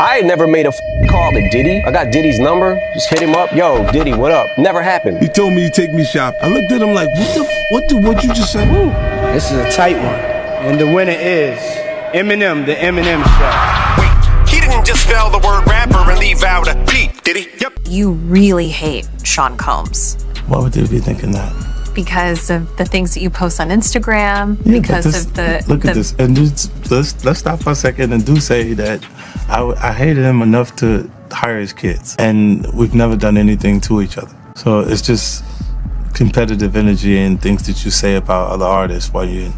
I ain't never made a call to Diddy. I got Diddy's number, just hit him up. Yo, Diddy, what up? Never happened. He told me he'd take me shopping. I looked at him like, what you just said? Ooh, this is a tight one. And the winner is Eminem, the Eminem Show. Wait, he didn't just spell the word rapper and leave out a P, did he? Yep. You really hate Sean Combs. Why would they be thinking that? Because of the things that you post on Instagram, Yeah, because of the... Look at this. And let's stop for a second and do say that I hated him enough to hire his kids. And we've never done anything to each other. So it's just competitive energy and things that you say about other artists while you're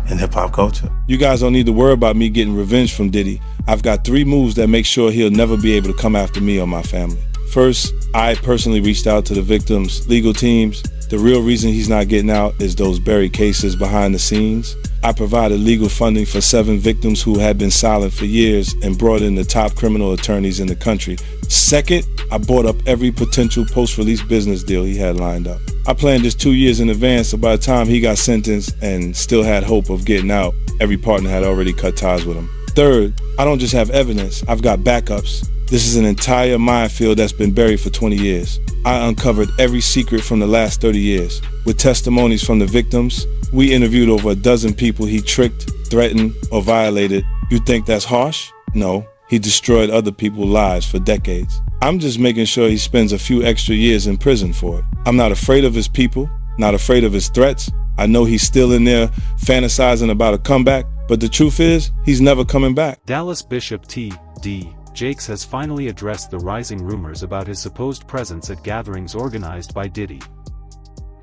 in hip-hop culture. You guys don't need to worry about me getting revenge from Diddy. I've got 3 moves that make sure he'll never be able to come after me or my family. First, I personally reached out to the victims' legal teams. The real reason he's not getting out is those buried cases behind the scenes. I provided legal funding for 7 victims who had been silent for years and brought in the top criminal attorneys in the country. Second, I bought up every potential post-release business deal he had lined up. I planned this 2 years in advance, so by the time he got sentenced and still had hope of getting out, every partner had already cut ties with him. Third, I don't just have evidence, I've got backups. This is an entire minefield that's been buried for 20 years. I uncovered every secret from the last 30 years. With testimonies from the victims, we interviewed over a dozen people he tricked, threatened, or violated. You think that's harsh? No, he destroyed other people's lives for decades. I'm just making sure he spends a few extra years in prison for it. I'm not afraid of his people, not afraid of his threats. I know he's still in there fantasizing about a comeback, but the truth is, he's never coming back. Dallas Bishop TD Jakes has finally addressed the rising rumors about his supposed presence at gatherings organized by Diddy.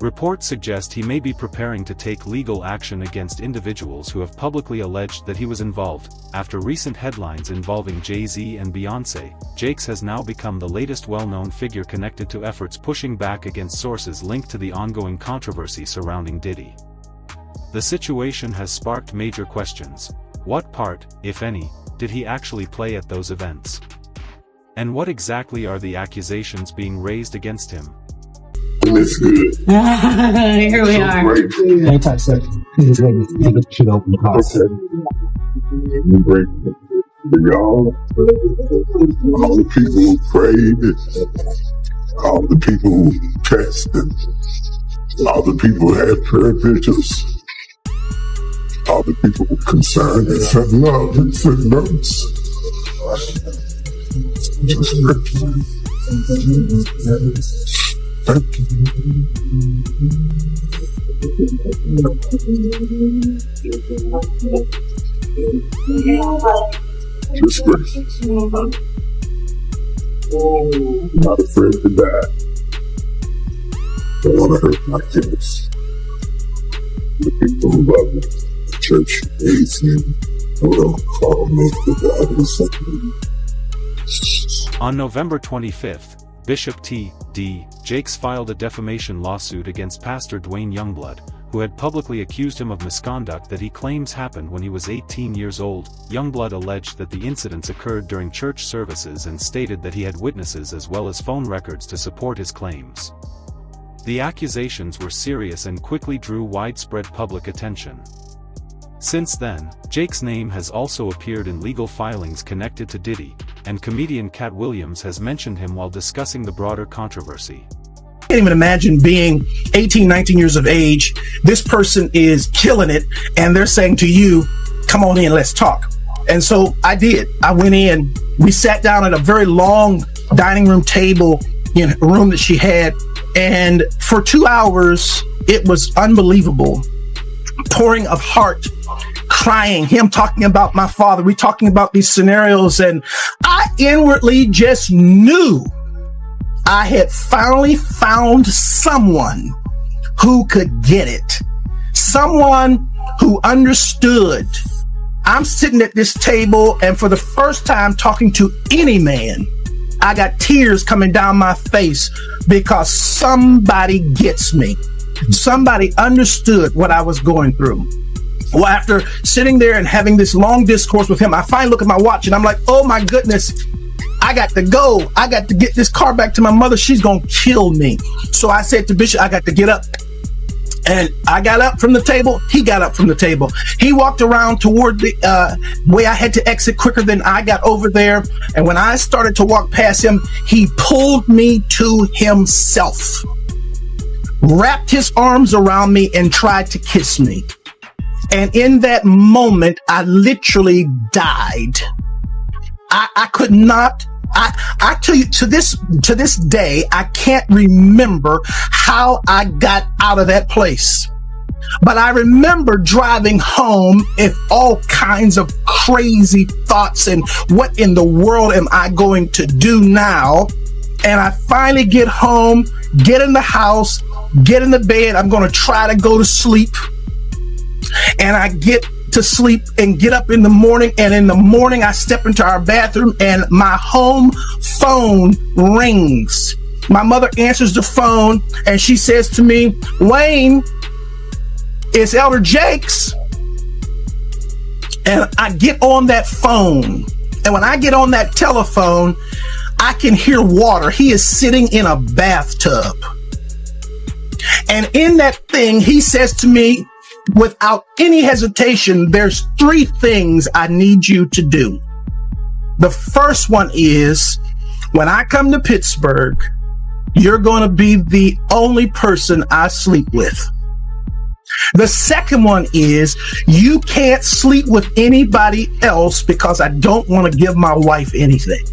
Reports suggest he may be preparing to take legal action against individuals who have publicly alleged that he was involved. After recent headlines involving Jay-Z and Beyoncé, Jakes has now become the latest well-known figure connected to efforts pushing back against sources linked to the ongoing controversy surrounding Diddy. The situation has sparked major questions. What part, if any, did he actually play at those events? And what exactly are the accusations being raised against him? It's good. Here we are. Great. Hang tight, sir. This is going to get shit open the house. Okay. We break y'all. All the people who prayed, all the people who tested, all the people who had prayer vigils, all the people who were concerned and said love and said notes. Just thank you. Just great. I'm not afraid to die. Don't want to hurt my kids. The people who love me. The church hates me. Don't call me the God who sent me. On November 25th, Bishop TD Jakes filed a defamation lawsuit against Pastor Dwayne Youngblood, who had publicly accused him of misconduct that he claims happened when he was 18 years old. Youngblood alleged that the incidents occurred during church services and stated that he had witnesses as well as phone records to support his claims. The accusations were serious and quickly drew widespread public attention. Since then, Jakes' name has also appeared in legal filings connected to Diddy, and comedian Cat Williams has mentioned him while discussing the broader controversy. I can't even imagine being 18, 19 years of age. This person is killing it, and they're saying to you, come on in, let's talk. And so I did. I went in. We sat down at a very long dining room table in a room that she had, and for 2 hours, it was unbelievable. Pouring of heart, crying, him talking about my father, we talking about these scenarios, and I inwardly just knew I had finally found someone who could get it. Someone who understood. I'm sitting at this table, and for the first time talking to any man, I got tears coming down my face because somebody gets me. Somebody understood what I was going through. Well, after sitting there and having this long discourse with him, I finally look at my watch and I'm like, oh my goodness, I got to go. I got to get this car back to my mother. She's going to kill me. So I said to Bishop, I got to get up. And I got up from the table. He got up from the table. He walked around toward the way I had to exit quicker than I got over there. And when I started to walk past him, he pulled me to himself, wrapped his arms around me, and tried to kiss me. And in that moment, I literally died. I could not. I tell you, to this day, I can't remember how I got out of that place. But I remember driving home with all kinds of crazy thoughts and what in the world am I going to do now? And I finally get home, get in the house, get in the bed. I'm going to try to go to sleep. And I get to sleep and get up in the morning, and in the morning I step into our bathroom and my home phone rings. My mother answers the phone and she says to me, "Wayne, it's Elder Jakes." And I get on that phone, and when I get on that telephone, I can hear water. He is sitting in a bathtub, and in that thing he says to me, without any hesitation, "There's 3 things I need you to do. The first one is, when I come to Pittsburgh, you're going to be the only person I sleep with. The second one is, you can't sleep with anybody else because I don't want to give my wife anything.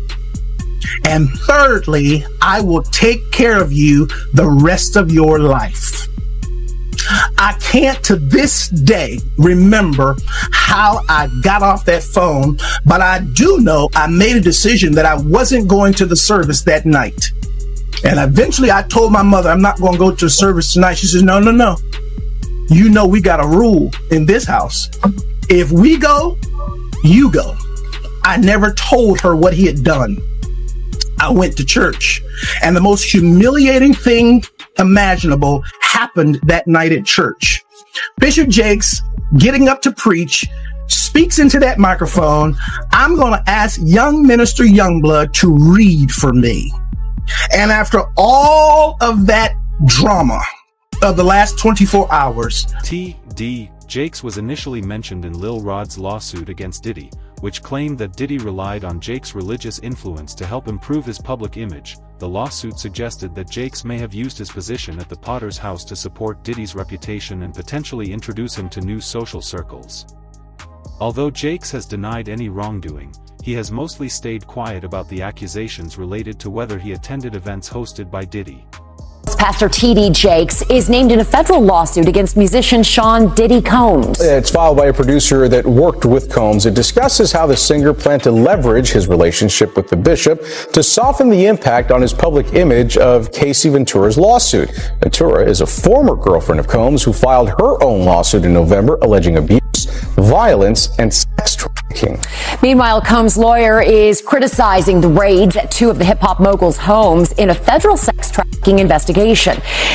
And thirdly, I will take care of you the rest of your life." I can't to this day remember how I got off that phone, but I do know I made a decision that I wasn't going to the service that night. And eventually I told my mother, "I'm not going to go to the service tonight." She says, No. You know, we got a rule in this house. If we go, you go. I never told her what he had done. I went to church, and the most humiliating thing imaginable happened that night at church. Bishop Jakes, getting up to preach, speaks into that microphone. "I'm going to ask young minister Youngblood to read for me." And after all of that drama of the last 24 hours, TD Jakes was initially mentioned in Lil Rod's lawsuit against Diddy, which claimed that Diddy relied on Jakes' religious influence to help improve his public image. The lawsuit suggested that Jakes may have used his position at the Potter's house to support Diddy's reputation and potentially introduce him to new social circles. Although Jakes has denied any wrongdoing, he has mostly stayed quiet about the accusations related to whether he attended events hosted by Diddy. Pastor TD Jakes is named in a federal lawsuit against musician Sean Diddy Combs. It's filed by a producer that worked with Combs. It discusses how the singer planned to leverage his relationship with the bishop to soften the impact on his public image of Casey Ventura's lawsuit. Ventura is a former girlfriend of Combs who filed her own lawsuit in November alleging abuse, violence, and sex trafficking. Meanwhile, Combs' lawyer is criticizing the raids at 2 of the hip-hop mogul's homes in a federal sex trafficking investigation.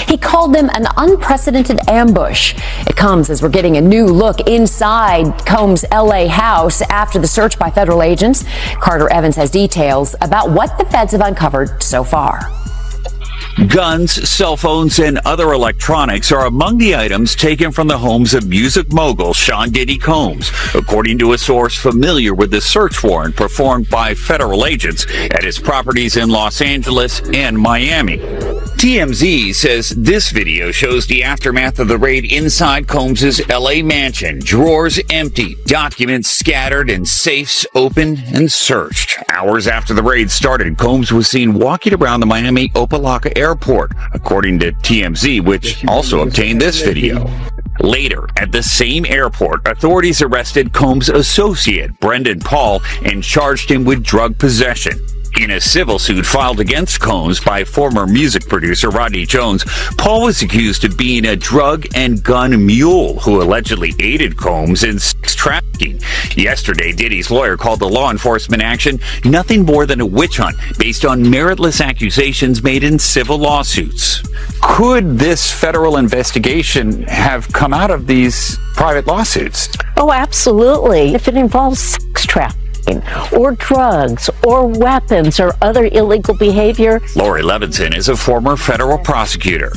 He called them an unprecedented ambush. It comes as we're getting a new look inside Combs' LA house after the search by federal agents. Carter Evans has details about what the feds have uncovered so far. Guns, cell phones, and other electronics are among the items taken from the homes of music mogul Sean Diddy Combs, according to a source familiar with the search warrant performed by federal agents at his properties in Los Angeles and Miami. TMZ says this video shows the aftermath of the raid inside Combs' LA mansion. Drawers empty, documents scattered, and safes open and searched. Hours after the raid started, Combs was seen walking around the Miami Opa-locka airport, according to TMZ, which also obtained this video. Later, at the same airport, authorities arrested Combs' associate, Brendan Paul, and charged him with drug possession. In a civil suit filed against Combs by former music producer Rodney Jones, Paul was accused of being a drug and gun mule who allegedly aided Combs in sex trafficking. Yesterday, Diddy's lawyer called the law enforcement action nothing more than a witch hunt based on meritless accusations made in civil lawsuits. Could this federal investigation have come out of these private lawsuits? Oh, absolutely. If it involves sex trafficking. or drugs or weapons or other illegal behavior. Lori Levinson is a former federal prosecutor.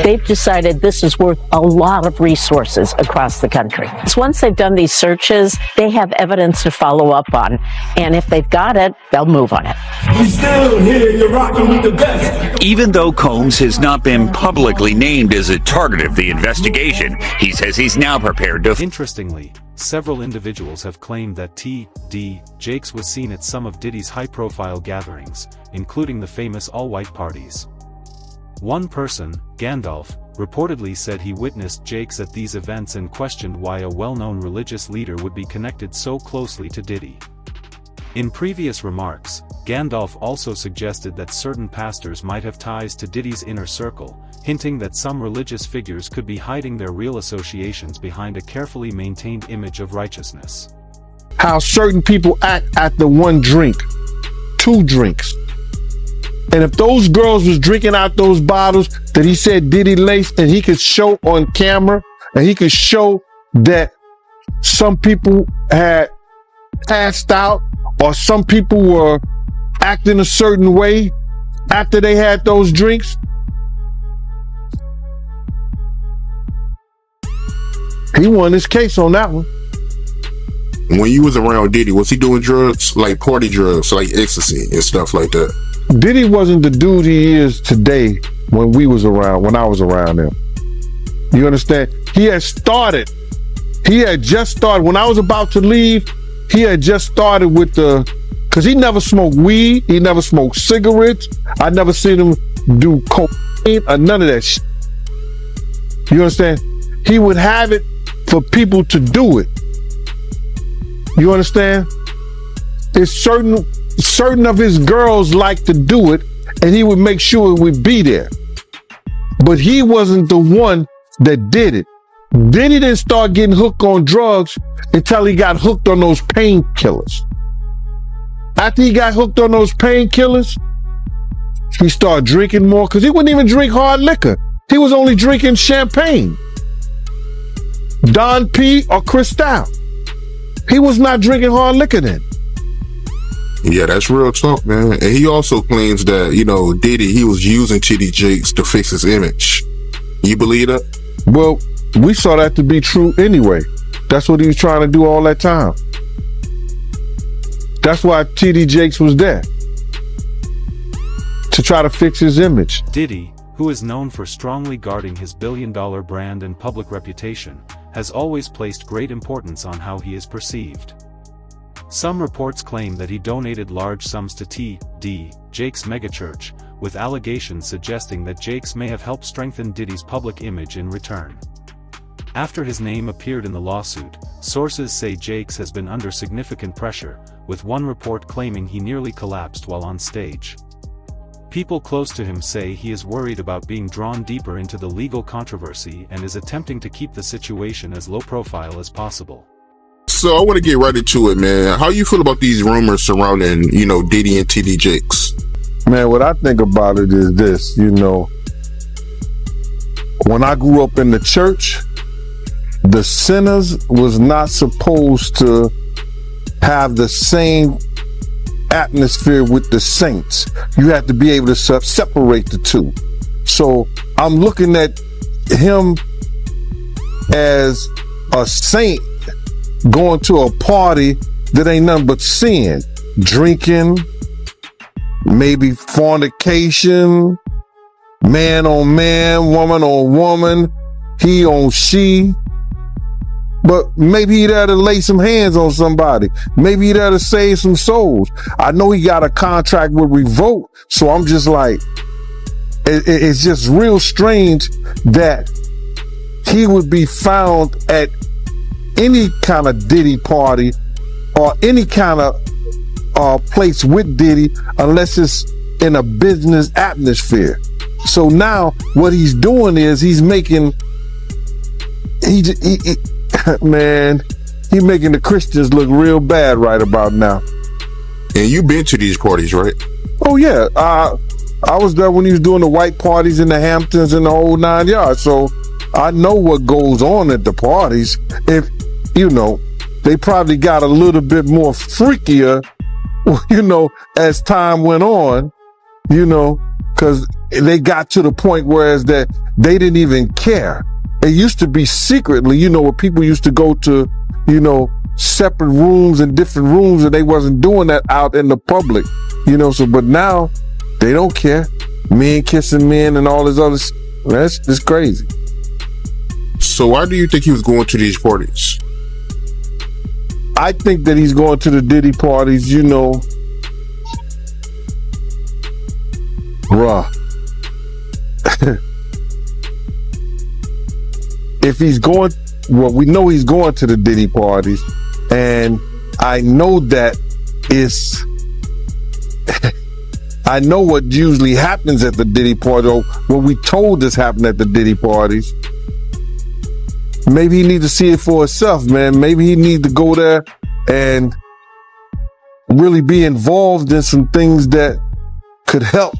They've decided this is worth a lot of resources across the country. So once they've done these searches, they have evidence to follow up on. And if they've got it, they'll move on it. We still here, you're rocking with the best. Even though Combs has not been publicly named as a target of the investigation, he says he's now prepared to... Interestingly, several individuals have claimed that TD Jakes was seen at some of Diddy's high-profile gatherings, including the famous all-white parties. One person, Gandalf, reportedly said he witnessed Jakes at these events and questioned why a well-known religious leader would be connected so closely to Diddy. In previous remarks, Gandalf also suggested that certain pastors might have ties to Diddy's inner circle, hinting that some religious figures could be hiding their real associations behind a carefully maintained image of righteousness. How certain people act after one drink, 2 drinks. And if those girls was drinking out those bottles that he said Diddy laced, and he could show on camera, and he could show that some people had passed out, or some people were acting a certain way after they had those drinks, he won his case on that one. When you was around Diddy, was he doing drugs, like party drugs, like ecstasy and stuff like that? Diddy wasn't the dude he is today when I was around him. You understand? He had just started, when I was about to leave, he had just started with because he never smoked weed, he never smoked cigarettes, I never seen him do cocaine or none of that shit. You understand? He would have it for people to do it. You understand? It's certain of his girls like to do it, and he would make sure it would be there. But he wasn't the one that did it. Diddy didn't start getting hooked on drugs until he got hooked on those painkillers. After he got hooked on those painkillers, he started drinking more, because he wouldn't even drink hard liquor. He was only drinking champagne, Don P or Cristal. He was not drinking hard liquor then. Yeah, that's real talk, man. And he also claims that, Diddy, he was using TD Jakes to fix his image. You believe that? Well, we saw that to be true anyway. That's what he was trying to do all that time. That's why TD Jakes was there, to try to fix his image. Diddy, who is known for strongly guarding his billion-dollar brand and public reputation, has always placed great importance on how he is perceived. Some reports claim that he donated large sums to TD Jakes' megachurch, with allegations suggesting that Jakes may have helped strengthen Diddy's public image in return. After his name appeared in the lawsuit, sources say Jakes has been under significant pressure, with one report claiming he nearly collapsed while on stage. People close to him say he is worried about being drawn deeper into the legal controversy and is attempting to keep the situation as low profile as possible. So I want to get right into it, man. How you feel about these rumors surrounding, Diddy and TD Jakes? Man, what I think about it is this, when I grew up in the church, the sinners was not supposed to have the same atmosphere with the saints. You have to be able to separate the two. So I'm looking at him as a saint going to a party that ain't nothing but sin, drinking, maybe fornication, man on man, woman on woman, he on she. But maybe he there to lay some hands on somebody. Maybe he there to save some souls. I know he got a contract with Revolt, so I'm just like, it's just real strange that he would be found at any kind of Diddy party or any kind of place with Diddy unless it's in a business atmosphere. So now what he's doing is he's making, man, he making the Christians look real bad right about now. And you been to these parties, right? Oh yeah, I was there when he was doing the white parties in the Hamptons and the whole 9 yards. So I know what goes on at the parties. If they probably got a little bit more freakier, you know, as time went on, you know, because they got to the point whereas that they didn't even care. It used to be secretly, you know, where people used to go to, you know, separate rooms and different rooms, and they wasn't doing that out in the public, you know. So, but now they don't care. Men kissing men and all this other that's just crazy. So why do you think he was going to these parties? I think that he's going to the Diddy parties, you know, bruh. If he's going, well, we know he's going to the Diddy parties, and I know that it's, I know what usually happens at the Diddy party, or what we told us happened at the Diddy parties. Maybe he needs to see it for himself, man. Maybe he needs to go there and really be involved in some things that could help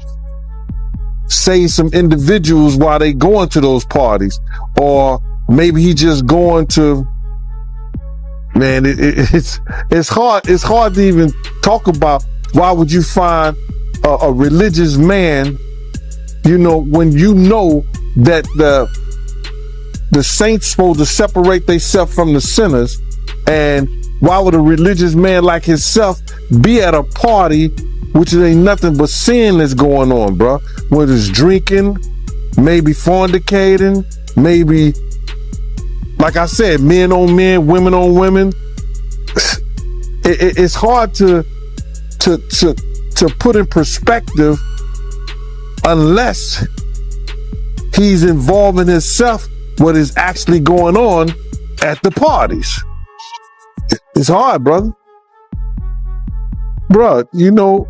save some individuals while they going to those parties. Or maybe he just going to, man, it's hard to even talk about. Why would you find a religious man, you know, when you know that the saints supposed to separate themselves from the sinners? And why would a religious man like himself be at a party which ain't nothing but sin that's going on, bro? Whether it's drinking, maybe fornicating, maybe, like I said, men on men, women on women. It's hard to put in perspective unless he's involving himself what is actually going on at the parties. It's hard, brother. Bruh, you know,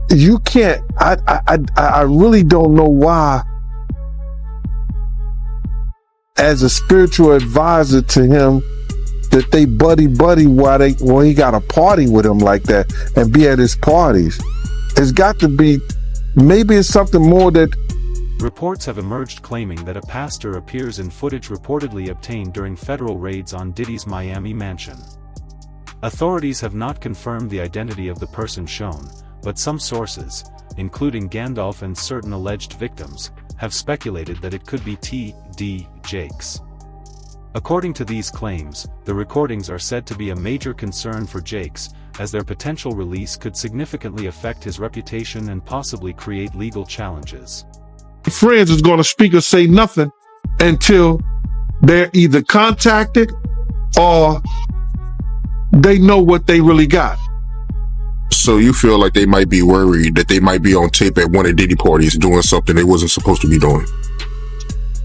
you can't, I really don't know why, as a spiritual advisor to him, that they buddy while he got a party with him like that and be at his parties. It's got to be, maybe it's something more that. Reports have emerged claiming that a pastor appears in footage reportedly obtained during federal raids on Diddy's Miami mansion. Authorities have not confirmed the identity of the person shown, but some sources, including Gandalf and certain alleged victims, have speculated that it could be TD Jakes. According to these claims, the recordings are said to be a major concern for Jakes, as their potential release could significantly affect his reputation and possibly create legal challenges. Friends is going to speak or say nothing until they're either contacted or they know what they really got. So you feel like they might be worried that they might be on tape at one of Diddy parties doing something they wasn't supposed to be doing?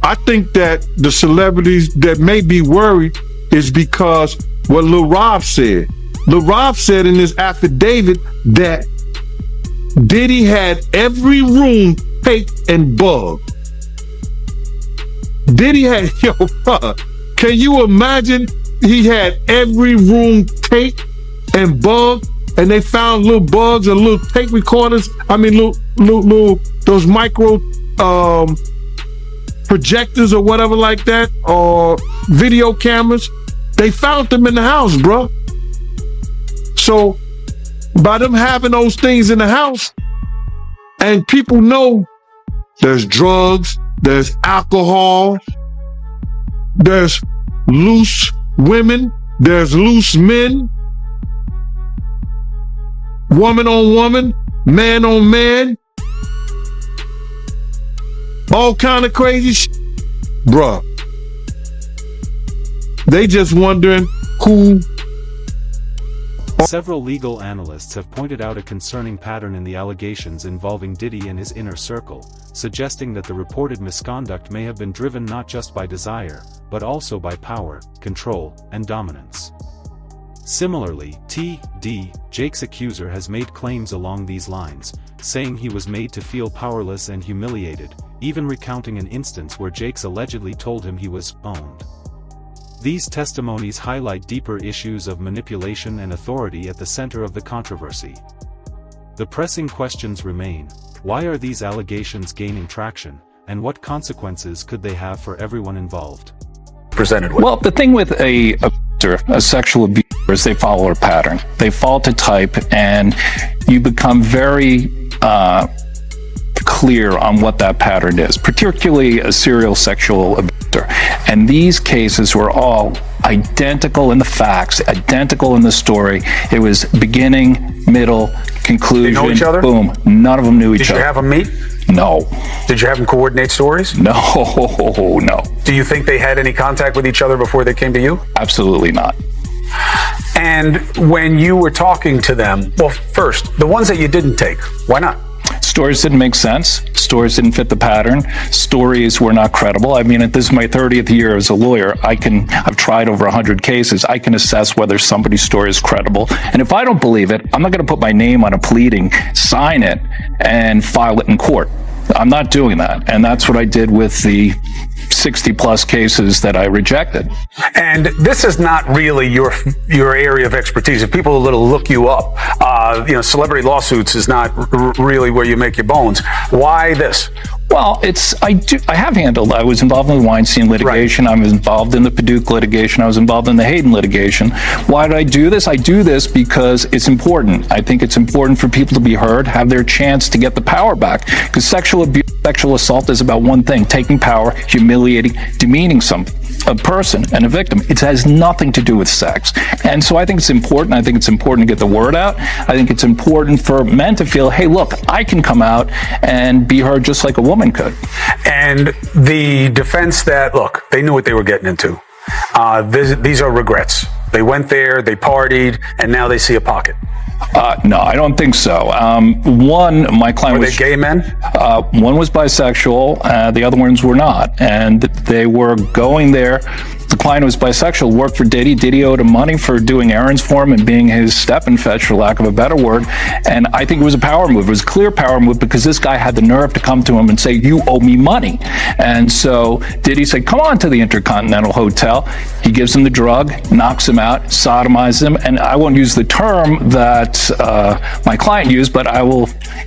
I think that the celebrities that may be worried is because what Lil Rob said. Lil Rob said in his affidavit that Diddy had every room taped and bugged. Diddy had, can you imagine? He had every room taped and bugged, and they found little bugs and little tape recorders. I mean, little those micro projectors or whatever like that, or video cameras. They found them in the house, bro. So by them having those things in the house, and people know there's drugs, there's alcohol, there's loose women, there's loose men, woman on woman, man on man, all kind of crazy shit. Bruh, they just wondering who. Several legal analysts have pointed out a concerning pattern in the allegations involving Diddy and his inner circle, suggesting that the reported misconduct may have been driven not just by desire, but also by power, control, and dominance. Similarly, TD Jakes' accuser has made claims along these lines, saying he was made to feel powerless and humiliated, even recounting an instance where Jakes allegedly told him he was owned. These testimonies highlight deeper issues of manipulation and authority at the center of the controversy. The pressing questions remain: why are these allegations gaining traction, and what consequences could they have for everyone involved? presented with? Well, the thing with a sexual abuser is they follow a pattern. They fall to type, and you become very clear on what that pattern is, particularly a serial sexual abuser. And these cases were all identical in the facts, identical in the story. It was beginning, middle, conclusion. They know each other? Boom. None of them knew each other. Did you have them meet? No. Did you have them coordinate stories? No, no. Do you think they had any contact with each other before they came to you? Absolutely not. And when you were talking to them, well, first, the ones that you didn't take, why not? Stories didn't make sense. Stories didn't fit the pattern. Stories were not credible. I mean, this is my 30th year as a lawyer. I've tried over 100 cases. I can assess whether somebody's story is credible. And if I don't believe it, I'm not going to put my name on a pleading, sign it, and file it in court. I'm not doing that. And that's what I did with the 60 plus cases that I rejected. And this is not really your area of expertise. If people look you up, celebrity lawsuits is not really where you make your bones. Why this? Well, I was involved in the Weinstein litigation. Right. I was involved in the Paducah litigation. I was involved in the Hayden litigation. Why did I do this? I do this because it's important. I think it's important for people to be heard, have their chance to get the power back. Because sexual abuse, sexual assault is about one thing: taking power, humiliating, demeaning a person and a victim. It has nothing to do with sex. And so I think it's important. I think it's important to get the word out. I think it's important for men to feel, hey, look, I can come out and be heard just like a woman could. And the defense that, look, they knew what they were getting into. These are regrets. They went there, they partied, and now they see a pocket. No, I don't think so. My client were they gay men? One was bisexual. The other ones were not. And they were going there. The client was bisexual, worked for Diddy. Diddy owed him money for doing errands for him and being his step and fetch, for lack of a better word. And I think it was a power move. It was a clear power move because this guy had the nerve to come to him and say, you owe me money. And so Diddy said, come on to the Intercontinental Hotel. He gives him the drug, knocks him out, sodomizes him. And I won't use the term that my client used, but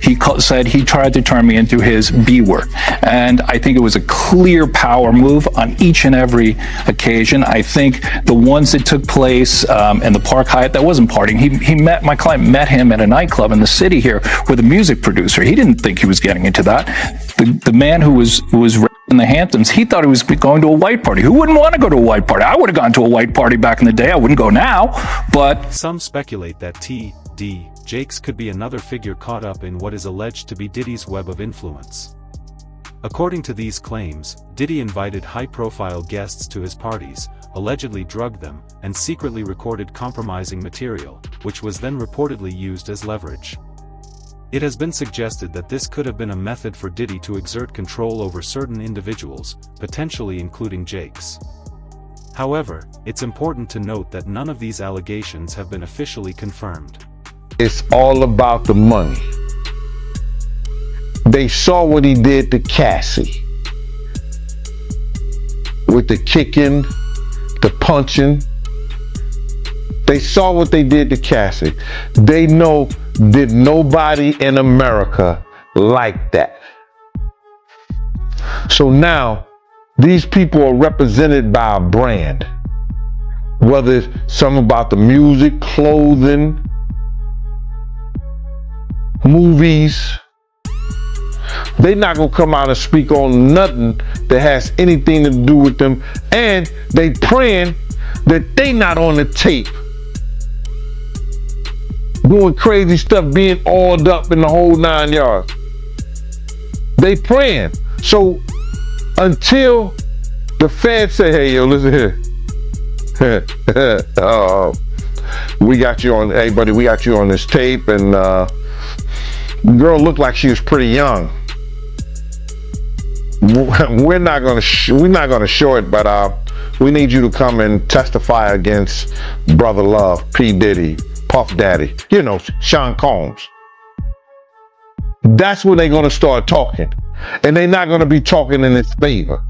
he said he tried to turn me into his B word. And I think it was a clear power move on each and every occasion. I think the ones that took place in the Park Hyatt, that wasn't partying. My client met him at a nightclub in the city here with a music producer. He didn't think he was getting into that. The man who was in the Hamptons, he thought he was going to a white party. Who wouldn't want to go to a white party? I would have gone to a white party back in the day. I wouldn't go now, but... Some speculate that TD Jakes could be another figure caught up in what is alleged to be Diddy's web of influence. According to these claims, Diddy invited high-profile guests to his parties, allegedly drugged them, and secretly recorded compromising material, which was then reportedly used as leverage. It has been suggested that this could have been a method for Diddy to exert control over certain individuals, potentially including Jakes. However, it's important to note that none of these allegations have been officially confirmed. It's all about the money. They saw what he did to Cassie. With the kicking, the punching. They saw what they did to Cassie. They know that nobody in America liked that. So now, these people are represented by a brand. Whether it's something about the music, clothing, movies. They're not going to come out and speak on nothing that has anything to do with them. And they praying that they not on the tape. Doing crazy stuff, being oiled up in the whole 9 yards. They praying. So until the feds say, hey, yo, listen here. We got you on, hey, buddy, we got you on this tape. And the girl looked like she was pretty young. We're not gonna show it, but we need you to come and testify against Brother Love, P. Diddy, Puff Daddy, Sean Combs. That's when they're gonna start talking, and they're not gonna be talking in his favor.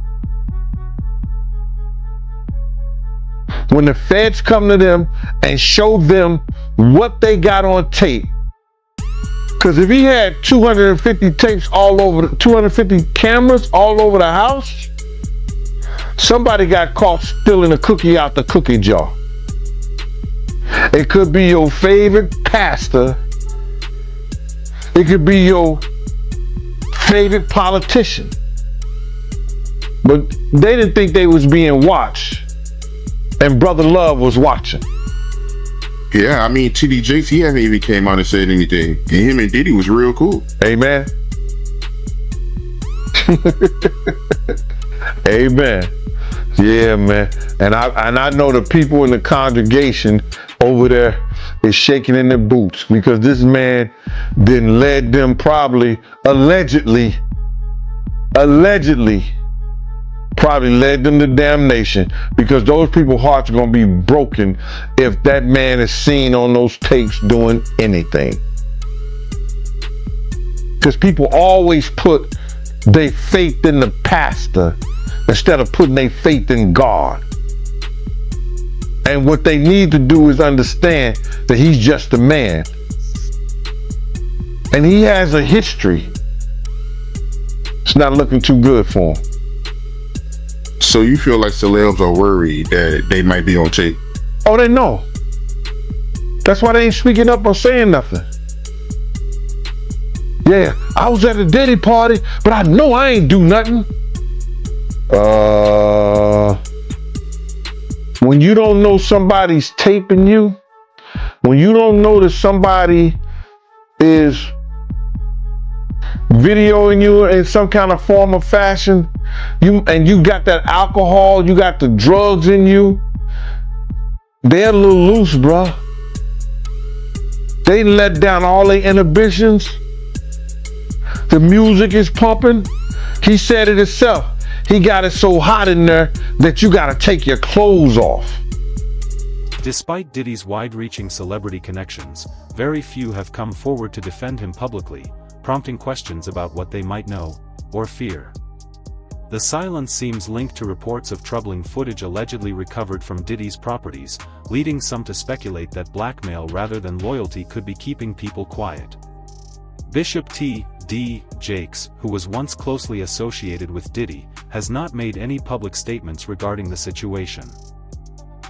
When the feds come to them and show them what they got on tape. Because if he had 250 tapes all over, 250 cameras all over the house, Somebody got caught stealing a cookie out the cookie jar. It could be your favorite pastor. It could be your favorite politician. But they didn't think they was being watched. And Brother Love was watching. Yeah, I mean, TD Jakes, he hasn't even came out and said anything. And him and Diddy was real cool. Amen. Amen. Yeah, man. And I know the people in the congregation over there is shaking in their boots because this man then led them probably allegedly led them to damnation, because those people's hearts are going to be broken if that man is seen on those tapes doing anything. Because people always put their faith in the pastor instead of putting their faith in God. And what they need to do is understand that he's just a man. And he has a history. It's not looking too good for him. So you feel like celebs are worried that they might be on tape? Oh, they know. That's why they ain't speaking up or saying nothing. Yeah, I was at a Diddy party, but I know I ain't do nothing. When you don't know somebody's taping you, when you don't know that somebody is videoing you in some kind of form or fashion, you got that alcohol, you got the drugs in you, they're a little loose, bruh. They let down all their inhibitions. The music is pumping. He said it himself. He got it so hot in there that you gotta take your clothes off. Despite Diddy's wide-reaching celebrity connections, very few have come forward to defend him publicly, prompting questions about what they might know, or fear. The silence seems linked to reports of troubling footage allegedly recovered from Diddy's properties, leading some to speculate that blackmail rather than loyalty could be keeping people quiet. Bishop TD Jakes, who was once closely associated with Diddy, has not made any public statements regarding the situation.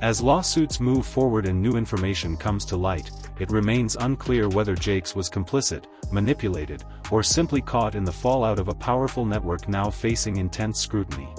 As lawsuits move forward and new information comes to light, it remains unclear whether Jakes was complicit, manipulated, or simply caught in the fallout of a powerful network now facing intense scrutiny.